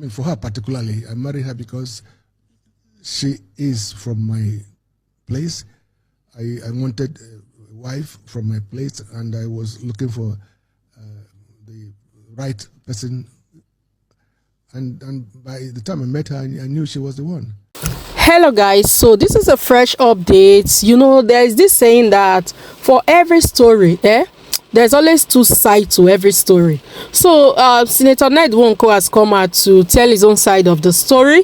I mean, for her particularly, I married her because she is from my place. I wanted a wife from my place, and I was looking for the right person. And by the time I met her, I knew she was the one. Hello guys, so this is a fresh update. You know, there is this saying that for every story, there's always two sides to every story. So Senator Ned Nwoko has come out to tell his own side of the story,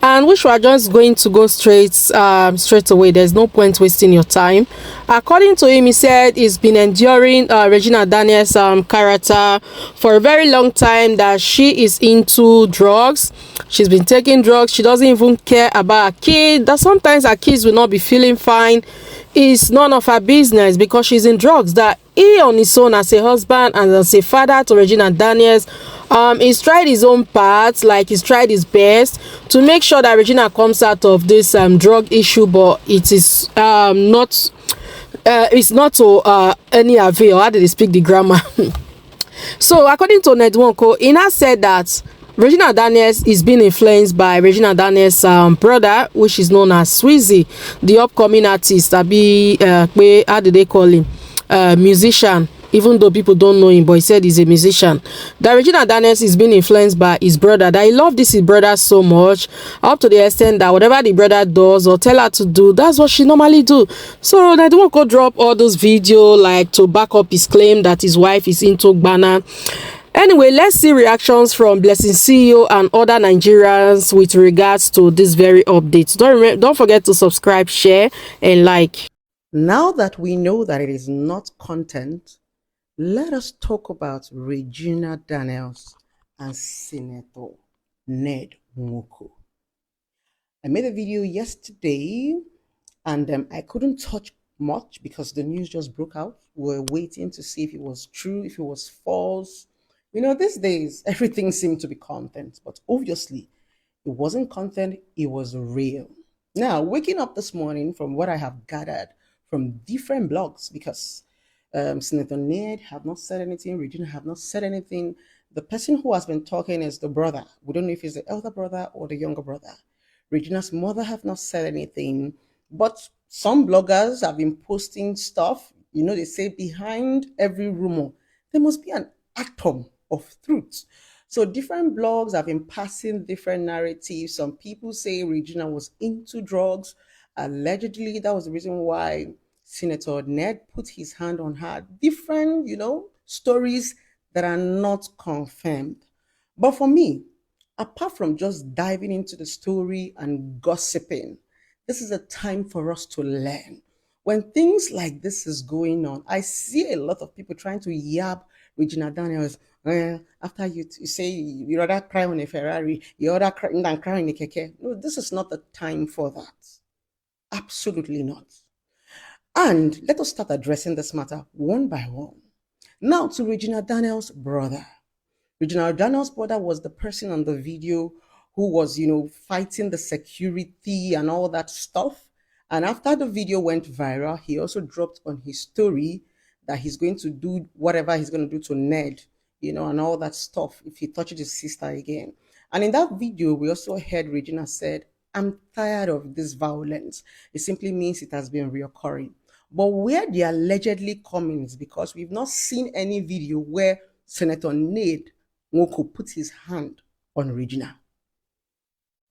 and which we are just going to go straight away. There's no point wasting your time. According to him, he said he's been enduring Regina Daniels' character for a very long time, that she is into drugs. She's been taking drugs. She doesn't even care about her kid. That sometimes her kids will not be feeling fine. It's none of her business because she's in drugs. That he on his own as a husband and as a father to Regina Daniels, he's tried his own part, like he's tried his best to make sure that Regina comes out of this drug issue, but it is not it's not to any avail. How did they speak the grammar? So according to Ned Nwoko, he now said that Regina Daniels is being influenced by Regina Daniels' brother, which is known as Swizzy, the upcoming artist. How do they call him? Musician. Even though people don't know him, but he said he's a musician. That Regina Daniels is being influenced by his brother. That he loved his brother so much, up to the extent that whatever the brother does or tell her to do, that's what she normally do. So Ned Nwoko drop all those videos like to back up his claim that his wife is into Ghana. Anyway, let's see reactions from Blessing CEO and other Nigerians with regards to this very update. Don't forget to subscribe, share, and like. Now that we know that it is not content, let us talk about Regina Daniels and Senator Ned Nwoko. I made a video yesterday and I couldn't touch much because the news just broke out. We're waiting to see if it was true, if it was false. You know, these days, everything seemed to be content, but obviously it wasn't content, it was real. Now, waking up this morning, from what I have gathered from different blogs, because Senator Ned have not said anything, Regina have not said anything. The person who has been talking is the brother. We don't know if it's the elder brother or the younger brother. Regina's mother have not said anything, but some bloggers have been posting stuff. You know, they say behind every rumor, there must be an atom of truth. So different blogs have been passing different narratives. Some people say Regina was into drugs. Allegedly, that was the reason why Senator Ned put his hand on her. Different, stories that are not confirmed. But for me, apart from just diving into the story and gossiping, this is a time for us to learn. When things like this is going on, I see a lot of people trying to yab Regina Daniels. After you say you rather cry on a Ferrari, you rather cry than cry in a keke. No, this is not the time for that. Absolutely not. And let us start addressing this matter one by one. Now to Regina Daniels' brother. Regina Daniels' brother was the person on the video who was, fighting the security and all that stuff. And after the video went viral, he also dropped on his story that he's going to do whatever he's going to do to Ned, and all that stuff if he touches his sister again. And in that video, we also heard Regina said, "I'm tired of this violence." It simply means it has been reoccurring. But where they allegedly coming is because we've not seen any video where Senator Ned Nwoko put his hand on Regina.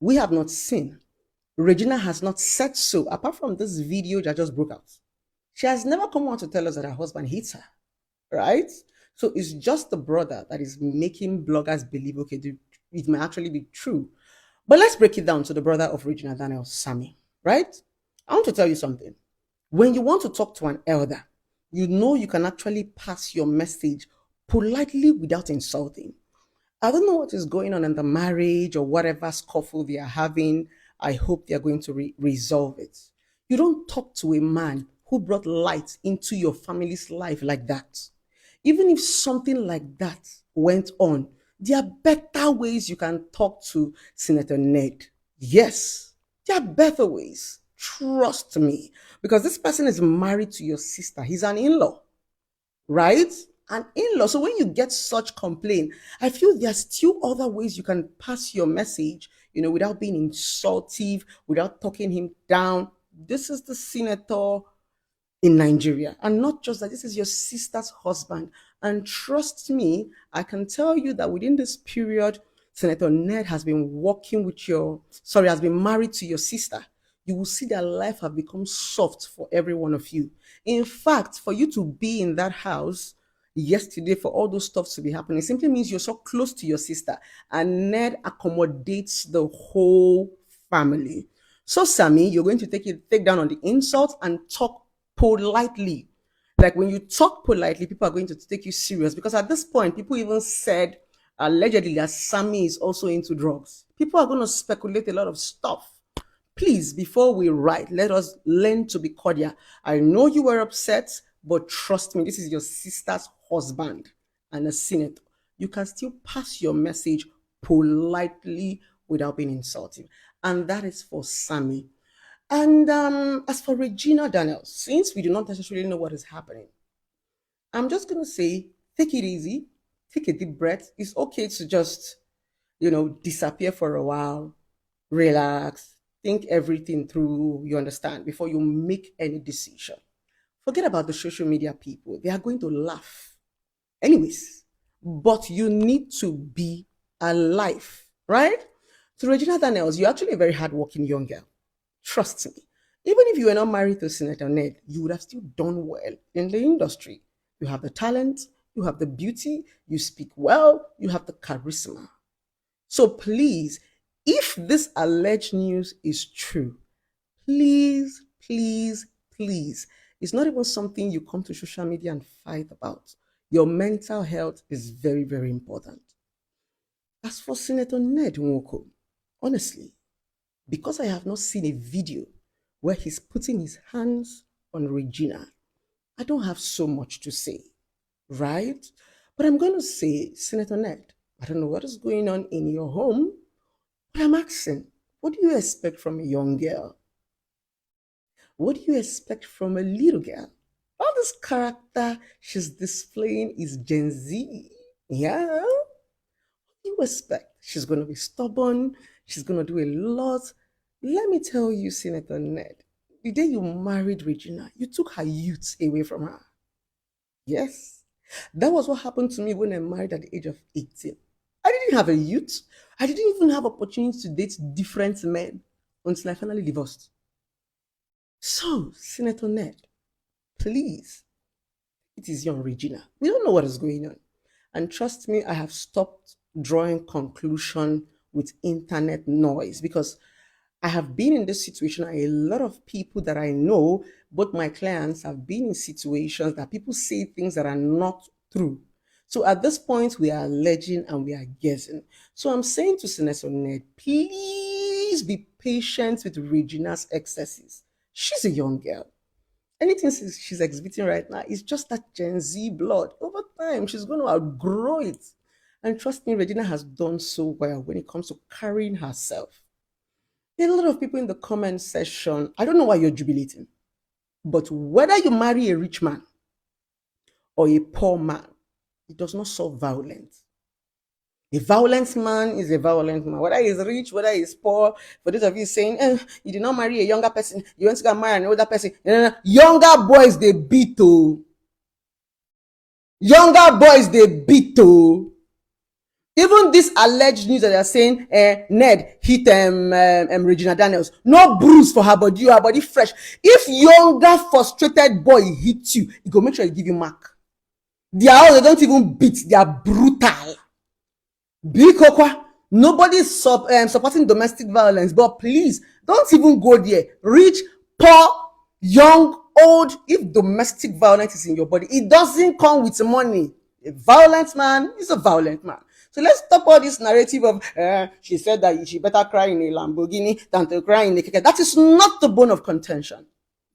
We have not seen. Regina has not said so, apart from this video that just broke out. She has never come out to tell us that her husband hits her, right? So it's just the brother that is making bloggers believe, okay, it may actually be true. But let's break it down to the brother of Regina Daniels, Sammy, right? I want to tell you something. When you want to talk to an elder, you know you can actually pass your message politely without insulting. I don't know what is going on in the marriage or whatever scuffle they are having. I hope they are going to resolve it. You don't talk to a man who brought light into your family's life like that. Even if something like that went on, there are better ways you can talk to Senator Ned. Yes, there are better ways. Trust me. Because this person is married to your sister. He's an in-law, right? an in-law. So when you get such complaint, I feel there's still other ways you can pass your message, without being insultive, without talking him down. This is the senator in Nigeria. And not just that, this is your sister's husband. And trust me, I can tell you that within this period, Senator Ned has been has been married to your sister. You will see that life have become soft for every one of you. In fact, for you to be in that house yesterday, for all those stuff to be happening, simply means you're so close to your sister. And Ned accommodates the whole family. So, Sammy, you're going to take down on the insult and talk politely. Like when you talk politely, people are going to take you serious, because at this point, people even said allegedly that Sammy is also into drugs. People are going to speculate a lot of stuff. Please, before we write, let us learn to be cordial. I know you were upset, but trust me, this is your sister's husband and a senator. You can still pass your message politely without being insulting. And that is for Sammy. And as for Regina Daniels, since we do not necessarily know what is happening, I'm just going to say, take it easy, take a deep breath. It's okay to just, disappear for a while, relax, think everything through, you understand, before you make any decision. Forget about the social media people. They are going to laugh. Anyways, but you need to be alive, right? So Regina Daniels, you're actually a very hardworking young girl. Trust me. Even if you were not married to Senator Ned, you would have still done well in the industry. You have the talent, you have the beauty, you speak well, you have the charisma. So please, if this alleged news is true, please, please, please, it's not even something you come to social media and fight about. Your mental health is very, very important. As for Senator Ned Nwoko, honestly, because I have not seen a video where he's putting his hands on Regina, I don't have so much to say, right? But I'm going to say, Senator Ned, I don't know what is going on in your home, but I'm asking, what do you expect from a young girl? What do you expect from a little girl? All this character she's displaying is Gen Z. Yeah? What do you expect? She's going to be stubborn. She's going to do a lot. Let me tell you, Senator Ned, the day you married Regina, you took her youth away from her. Yes. That was what happened to me when I married at the age of 18. I didn't have a youth. I didn't even have opportunity to date different men until I finally divorced. So, Senator Ned, please, it is young Regina. We don't know what is going on. And trust me, I have stopped drawing conclusion with internet noise, because I have been in this situation. A lot of people that I know, both my clients, have been in situations that people say things that are not true. So at this point, we are alleging and we are guessing. So I'm saying to Senator Ned, please be patient with Regina's excesses. She's a young girl. Anything she's exhibiting right now is just that Gen Z blood. Over time, she's going to outgrow it. And trust me, Regina has done so well when it comes to carrying herself. There are a lot of people in the comment section, I don't know why you're jubilating, but whether you marry a rich man or a poor man, it does not solve violence. A violent man is a violent man, whether he's rich, whether he's poor. For those of you saying, you did not marry a younger person, you went to go marry an older person. Younger boys, they beat oh. Younger boys, they beat oh. Even this alleged news that they're saying, Ned hit Regina Daniels. No bruise for her body, her body fresh. If younger frustrated boy hits you, he go make sure he give you mark. They don't even beat, they are brutal. Bikokwa, nobody is supporting domestic violence, but please don't even go there. Rich, poor, young, old, if domestic violence is in your body, it doesn't come with money. A violent man is a violent man. So let's stop all this narrative of she said that she better cry in a Lamborghini than to cry in a keke. That is not the bone of contention.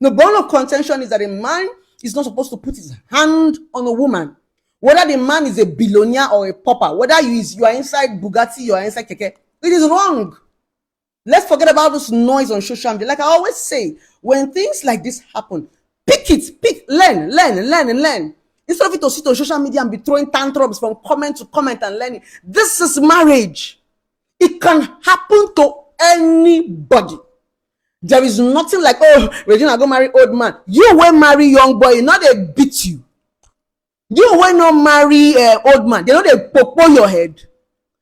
The bone of contention is that a man is not supposed to put his hand on a woman. Whether the man is a billionaire or a pauper, whether you are inside Bugatti, you are inside keke, it is wrong. Let's forget about this noise on social media. Like I always say, when things like this happen, pick it, learn. Instead of it to sit on social media and be throwing tantrums from comment to comment and learning. This is marriage. It can happen to anybody. There is nothing like, oh, Regina, go marry old man. You will marry young boy, not they beat you. You will not marry old man. They know they popo your head.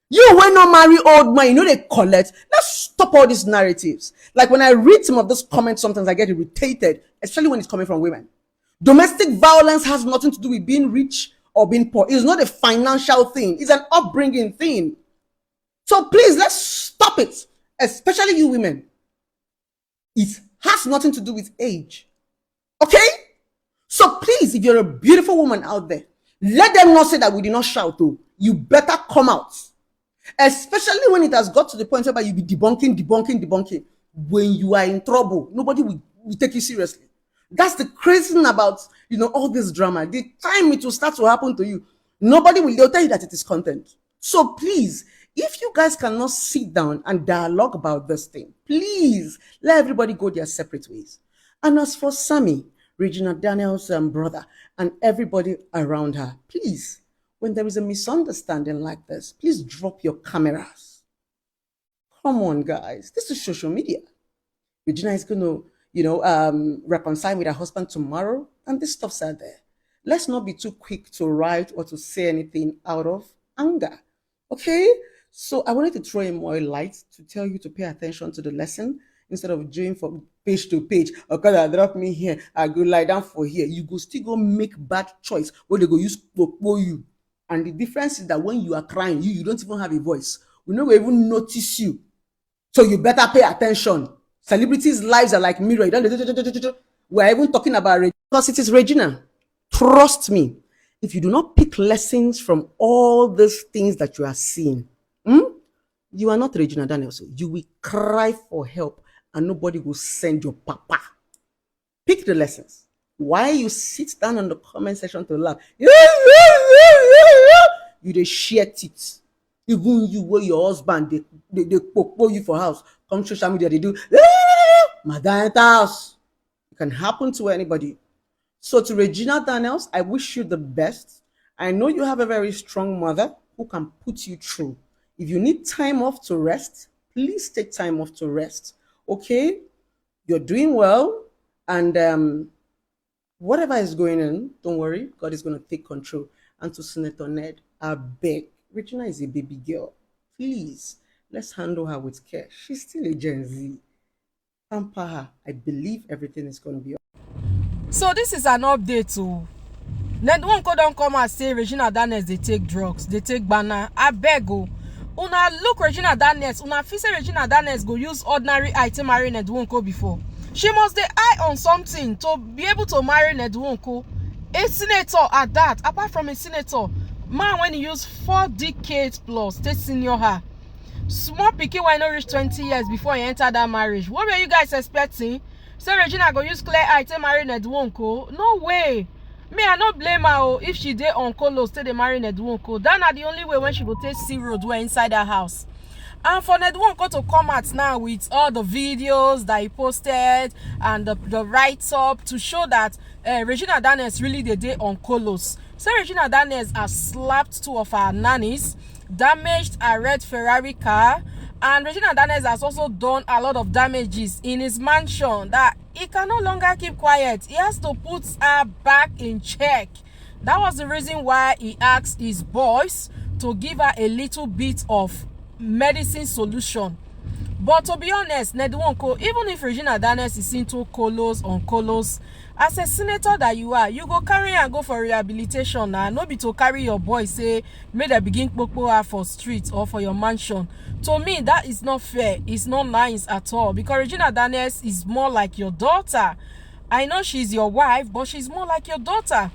You will not marry old man. You know they collect. Let's stop all these narratives. Like when I read some of those comments, sometimes I get irritated, especially when it's coming from women. Domestic violence has nothing to do with being rich or being poor. It's not a financial thing. It's an upbringing thing. So please, let's stop it. Especially you women. It has nothing to do with age. Okay? So please, if you're a beautiful woman out there, let them not say that we did not shout though. You better come out. Especially when it has got to the point where you be debunking. When you are in trouble, nobody will take you seriously. That's the crazy thing about, all this drama. The time it will start to happen to you, they'll tell you that it is content. So please, if you guys cannot sit down and dialogue about this thing, please let everybody go their separate ways. And as for Sammy, Regina Daniels' brother, and everybody around her, please, when there is a misunderstanding like this, please drop your cameras. Come on, guys. This is social media. Regina is going to, reconcile with her husband tomorrow, and this stuff's out there. Let's not be too quick to write or to say anything out of anger. Okay? So I wanted to throw in more light to tell you to pay attention to the lesson instead of doing from page to page. Okay, I drop me here, I go lie down for here. You go still go make bad choice where they go use popo you. And the difference is that when you are crying, you don't even have a voice. We never even notice you. So you better pay attention. Celebrities' lives are like mirror. We're even talking about Regina because it is Regina. Trust me, if you do not pick lessons from all these things that you are seeing, you are not Regina Daniels. You will cry for help and nobody will send your papa. Pick the lessons. Why you sit down in the comment section to laugh? You dey share it. Even you where your husband, they popo you for house. Come social media, they do. Madam house. It can happen to anybody. So to Regina Daniels, I wish you the best. I know you have a very strong mother who can put you through. If you need time off to rest, please take time off to rest. Okay? You're doing well. And whatever is going on, don't worry. God is going to take control. And to Senator Ned, I beg. Regina is a baby girl. Please, let's handle her with care. She's still a Gen Z. Pamper her. I believe everything is going to be okay. So this is an update to Ned Nwoko don't come and say Regina Daniels they take drugs, they take banana. I beg you. Una look Regina Daniels, una feel say Regina Daniels go use ordinary item marry Ned Nwoko before. She must dey eye on something to be able to marry Ned Nwoko. A senator at that, apart from a senator, man when he use 4 decades plus, take senior her. Small pikin when not reach 20 years before he enter that marriage. What were you guys expecting? Say Regina go use clear eye to marry Ned Nwoko? No way. Me, I not blame her if she dey on Kolo stay dey marry Ned Nwoko. That na the only way when she go take C road where inside her house. And for Ned Nwoko to come out now with all the videos that he posted and the write-up to show that Regina Daniels really dey on Kolos. So Regina Daniels has slapped 2 of her nannies, damaged a red Ferrari car, and Regina Daniels has also done a lot of damages in his mansion that he can no longer keep quiet. He has to put her back in check. That was the reason why he asked his boys to give her a little bit of medicine solution. But to be honest, Ned Nwoko, even if Regina Daniels is into Kolos on Kolos, as a senator that you are, you go carry and go for rehabilitation now. No be to carry your boy say may they begin popo her for street or for your mansion. To me, that is not fair. It's not nice at all because Regina Daniels is more like your daughter. I know she's your wife, but she's more like your daughter.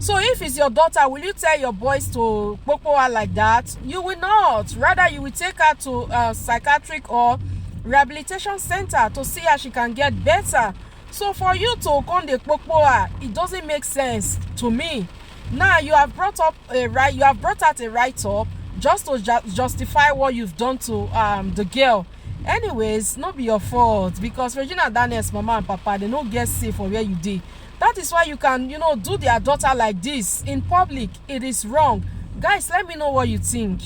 So if it's your daughter, will you tell your boys to popo her like that? You will not. Rather, you will take her to a psychiatric or rehabilitation center to see how she can get better. So for you to come the popo her, it doesn't make sense to me. Now you have brought out a write-up just to justify what you've done to the girl. Anyways, not be your fault because Regina Daniels mama and papa, they no get safe for where you did. That is why you can, you know, do their daughter like this in public. It is wrong. Guys, let me know what you think.